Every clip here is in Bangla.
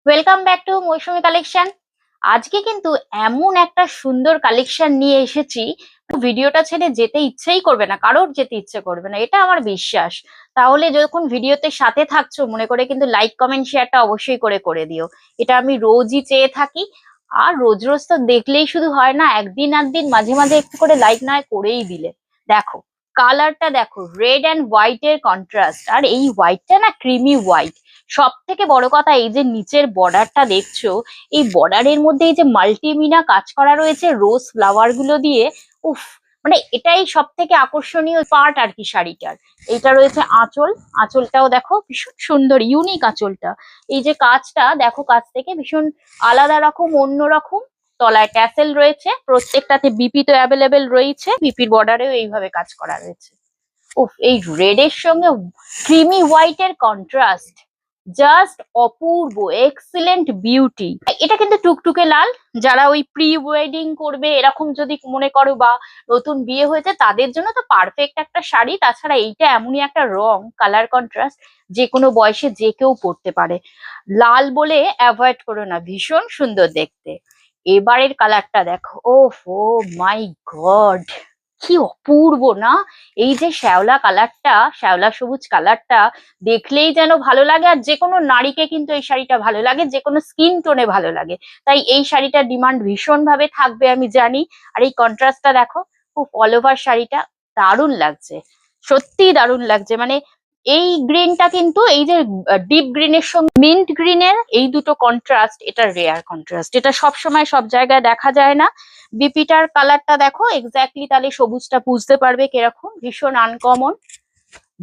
Welcome back to Mousumi Collection. আজকে কিন্তু এমন একটা সুন্দর কালেকশন নিয়ে এসেছি, ভিডিওটা ছেড়ে যেতে ইচ্ছেই করবে না, কারোর যেতে ইচ্ছে করবে না, এটা আমার বিশ্বাস। তাহলে যখন ভিডিওতে সাথে থাকছো মনে করে কিন্তু লাইক কমেন্ট শেয়ারটা অবশ্যই করে করে দিও। এটা আমি রোজই চেয়ে থাকি। আর রোজ রোজ তো দেখলেই শুধু হয় না, একদিন একদিন মাঝে মাঝে একটু করে লাইক নয় করেই দিলে। দেখো, কালারটা দেখো, রেড অ্যান্ড হোয়াইট এর কন্ট্রাস্ট, আর এই হোয়াইটটা না ক্রিমি হোয়াইট। সব থেকে বড় কথা, এই যে নিচের বর্ডারটা দেখছো, এই বর্ডারের মধ্যে এই যে মাল্টিমিনা কাজ করা রয়েছে রোজ ফ্লাওয়ার গুলো দিয়ে। উফ, মানে এটাই সব থেকে আকর্ষণীয় পার্ট আর কি শাড়িটার। এইটা রয়েছে আঁচল। আঁচলটাও দেখো ভীষণ সুন্দর, ইউনিক আঁচলটা। এই যে কাজটা দেখো, কাজ থেকে ভীষণ আলাদা রকম, অন্য রকম। তলায় ট্যাসেল রয়েছে, প্রত্যেকটাতে বিপি তো অ্যাভেলেবেল রয়েছে, বিপির বর্ডারেও এইভাবে কাজ করা রয়েছে। উফ, এই রেড এর সঙ্গে ক্রিমি হোয়াইট এর কন্ট্রাস্ট জাস্ট অপূর্ব, এক্সিলেন্ট বিউটি। এটা কিন্তু টুকটুকে লাল। যারা ওই প্রি ওয়েডিং করবে এরকম যদি মনে করো, বা নতুন বিয়ে হয়েছে, তাদের জন্য তো পারফেক্ট একটা শাড়ি। তাছাড়া এইটা এমনই একটা রং, কালার কন্ট্রাস্ট, যে কোনো বয়সে যে কেউ পরতে পারে। লাল বলে অ্যাভয়েড করো না, ভীষণ সুন্দর দেখতে। এবারের কালারটা দেখো, ও মাই গড, কি অপূর্ব না! এই যে শ্যাওলা কালারটা, শ্যাওলা সবুজ কালারটা দেখলেই যেন ভালো লাগে। আর যে কোনো নারীকে কিন্তু এই শাড়িটা ভালো লাগে, যে কোনো স্কিন টোনে ভালো লাগে। তাই এই শাড়িটার ডিমান্ড ভীষণ ভাবে থাকবে আমি জানি। আর এই কন্ট্রাস্টটা দেখো, খুব অল ওভার শাড়িটা দারুণ লাগছে, সত্যি দারুণ লাগছে। মানে এই গ্রিনটা কিন্তু, এই যে ডিপ গ্রিনের সঙ্গে মিন্ট গ্রিনের এই দুটো কন্ট্রাস্ট, এটা রেয়ার কন্ট্রাস্ট, এটা সব সময় সব জায়গায় দেখা যায় না। বিপিটার কালারটা দেখো এক্স্যাক্টলি, তাহলে সবুজটা বুঝতে পারবে কিরকম, ভীষণ আনকমন।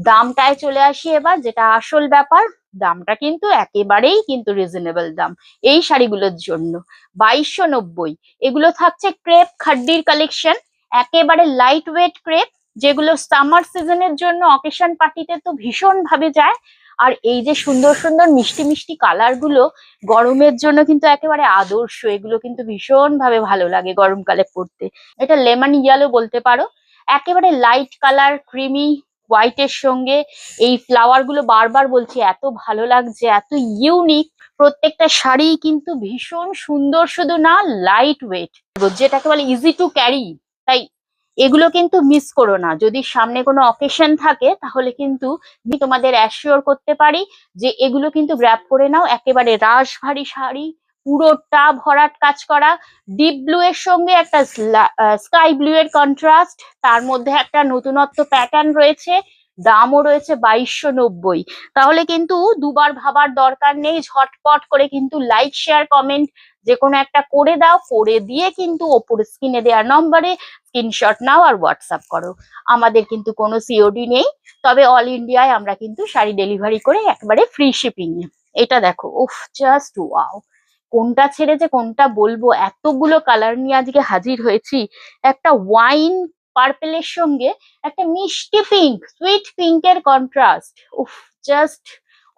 দামটায় চলে আসি এবার, যেটা আসল ব্যাপার। দামটা কিন্তু একেবারেই কিন্তু রিজনেবল দাম এই শাড়িগুলোর জন্য। 2290। এগুলো থাকছে ক্রেপ খাড্ডির কালেকশন, একেবারে লাইট ওয়েট ক্রেপ, যেগুলো সামার সিজনের জন্য অকেশন পার্টিতে তো ভীষণ ভাবে যায়। আর এই যে সুন্দর সুন্দর মিষ্টি মিষ্টি কালার গুলো গরমের জন্য কিন্তু একেবারে আদর্শ। এগুলো কিন্তু ভীষণ ভাবে ভালো লাগে গরমকালে পরতে। এটা লেমন ইয়েলো বলতে পারো, একেবারে লাইট কালার, ক্রিমি হোয়াইটের সঙ্গে এই ফ্লাওয়ার গুলো, বারবার বলছি, এত ভালো লাগছে, এত ইউনিক। প্রত্যেকটা শাড়ি কিন্তু ভীষণ সুন্দর, শুধু না লাইট ওয়েট, যেটাকে বলে ইজি টু ক্যারি। তাই এগুলো কিন্তু মিস করো না। যদি সামনে কোনো অকেশন থাকে তাহলে কিন্তু আমি তোমাদের অ্যাসিওর করতে পারি যে এগুলো কিন্তু গ্র্যাব করে নাও। একেবারে রাশভারী শাড়ি, পুরোটা ভরাট কাজ করা, ডিপ ব্লু এর সঙ্গে একটা স্কাই ব্লু এর কন্ট্রাস্ট, তার মধ্যে একটা নতুনত্ব প্যাটার্ন রয়েছে। দামও রয়েছে 2290। তাহলে কিন্তু দুবার ভাবার দরকার নেই, ঝটপট করে কিন্তু লাইক শেয়ার কমেন্ট যে কোনো একটা করে দাও, করে দিয়ে কিন্তু ওপরে স্ক্রিনে দেওয়া নম্বরে স্ক্রিনশট নাও আর হোয়াটসঅ্যাপ করো। আমাদের কিন্তু কোনো সিওডি নেই, তবে অল ইন্ডিয়ায় আমরা কিন্তু শাড়ি ডেলিভারি করে একেবারে ফ্রি শিপিং এ। এটা দেখো, উফ, জাস্ট ওয়াও! কোনটা ছেড়ে যে কোনটা বলবো, এতগুলো কালার নিয়ে আজকে হাজির হয়েছি। একটা ওয়াইন পার্পেলের সঙ্গে একটা মিষ্টি পিঙ্ক, সুইট পিঙ্কের কন্ট্রাস্ট, উফ, জাস্ট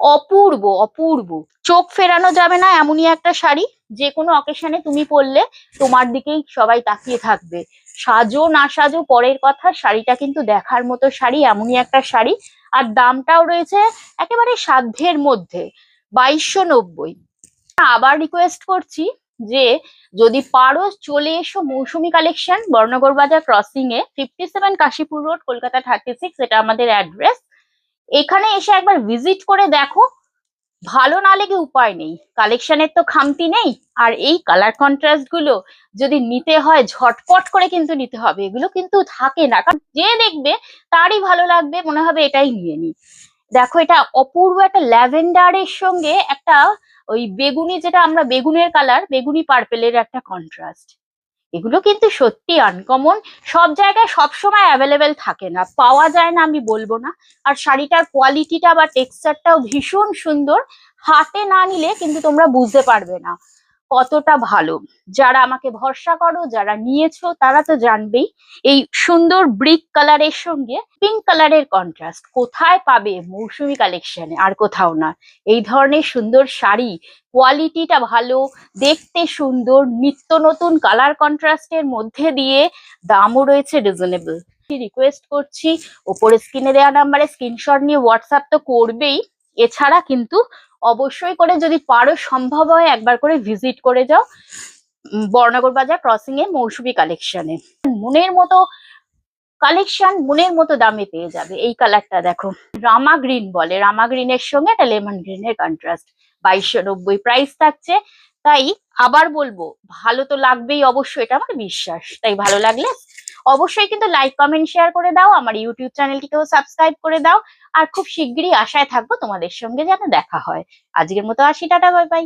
অপূর্ব, অপূর্ব। চোখ ফেরানো যাবে না এমনই একটা শাড়ি, যে কোনো অকেশনে তুমি পরলে তোমার দিকেই সবাই তাকিয়ে থাকবে। সাজো না সাজো পরের কথা, শাড়িটা কিন্তু দেখার মতো শাড়ি, এমনই একটা শাড়ি। আর দামটাও রয়েছে একেবারে সাধ্যের মধ্যে, 2290। আবার রিকোয়েস্ট করছি যে যদি পারো চলে এসো মৌসুমী কালেকশন, বর্ণগর বাজার ক্রসিং এ, 57 কাশীপুর রোড, কলকাতা 36, এটা আমাদের অ্যাড্রেস। এখানে এসে একবার ভিজিট করে দেখো। ভালো না লেগে উপায় নেই, কালেকশনের তো খামতি নেই। আর এই কালার কন্ট্রাস্ট গুলো যদি নিতে হয়, ঝটপট করে কিন্তু নিতে হবে, এগুলো কিন্তু থাকে না, কারণ যে দেখবে তারই ভালো লাগবে, মনে হবে এটাই নিয়ে নি। দেখো, এটা অপূর্ব একটা ল্যাভেন্ডারের সঙ্গে একটা ওই বেগুনি, যেটা আমরা বেগুনের কালার, বেগুনি পার্পেলের একটা কন্ট্রাস্ট। এগুলো কিন্তু সত্যি আনকমন, সব জায়গায় সব সময় অ্যাভেলেবেল থাকে না, পাওয়া যায় না আমি বলবো না। আর শাড়িটার কোয়ালিটিটা বা টেক্সচারটাও ভীষণ সুন্দর। হাতে না নিলে কিন্তু তোমরা বুঝতে পারবে না কতটা ভালো। যারা আমাকে ভরসা করো, যারা নিয়েছো, তারা তো জানবেই। এই সুন্দর ব্রিক কালারের সঙ্গে পিঙ্ক কালারের কন্ট্রাস্ট কোথায় পাবে? মৌসুমী কালেকশনে, আর কোথাও না। এই ধরনের সুন্দর শাড়ি, কোয়ালিটিটা ভালো, দেখতে সুন্দর, নিত্য নতুন কালার কন্ট্রাস্টের মধ্যে দিয়ে, দামও রয়েছে রিজনেবল। রিকোয়েস্ট করছি, ওপরে স্ক্রিনে দেওয়া নাম্বারে স্ক্রিনশট নিয়ে হোয়াটসঅ্যাপ তো করবেই, এছাড়া কিন্তু অবশ্যই করে যদি পারো সম্ভব হয় একবার করে ভিজিট করে যাও বর্ণনগর বাজার ক্রসিং এ মৌসুমী কালেকশনে। মনের মতো কালেকশন মনের মতো দামে পেয়ে যাবে। এই কালারটা দেখো, রামা গ্রিন বলে, রামা গ্রিনের সঙ্গে একটা লেমন গ্রিনের কন্ট্রাস্ট, 2290 প্রাইস থাকছে। তাই আবার বলবো, ভালো তো লাগবেই অবশ্যই, এটা আমার বিশ্বাস। তাই ভালো লাগলে অবশ্যই কিন্তু লাইক কমেন্ট শেয়ার করে দাও, আমার ইউটিউব চ্যানেলটিকেও সাবস্ক্রাইব করে দাও। আর খুব শিগগিরই আশায় থাকবো তোমাদের সঙ্গে যেন দেখা হয়। আজকের মতো আসি, টাটা, বাই বাই।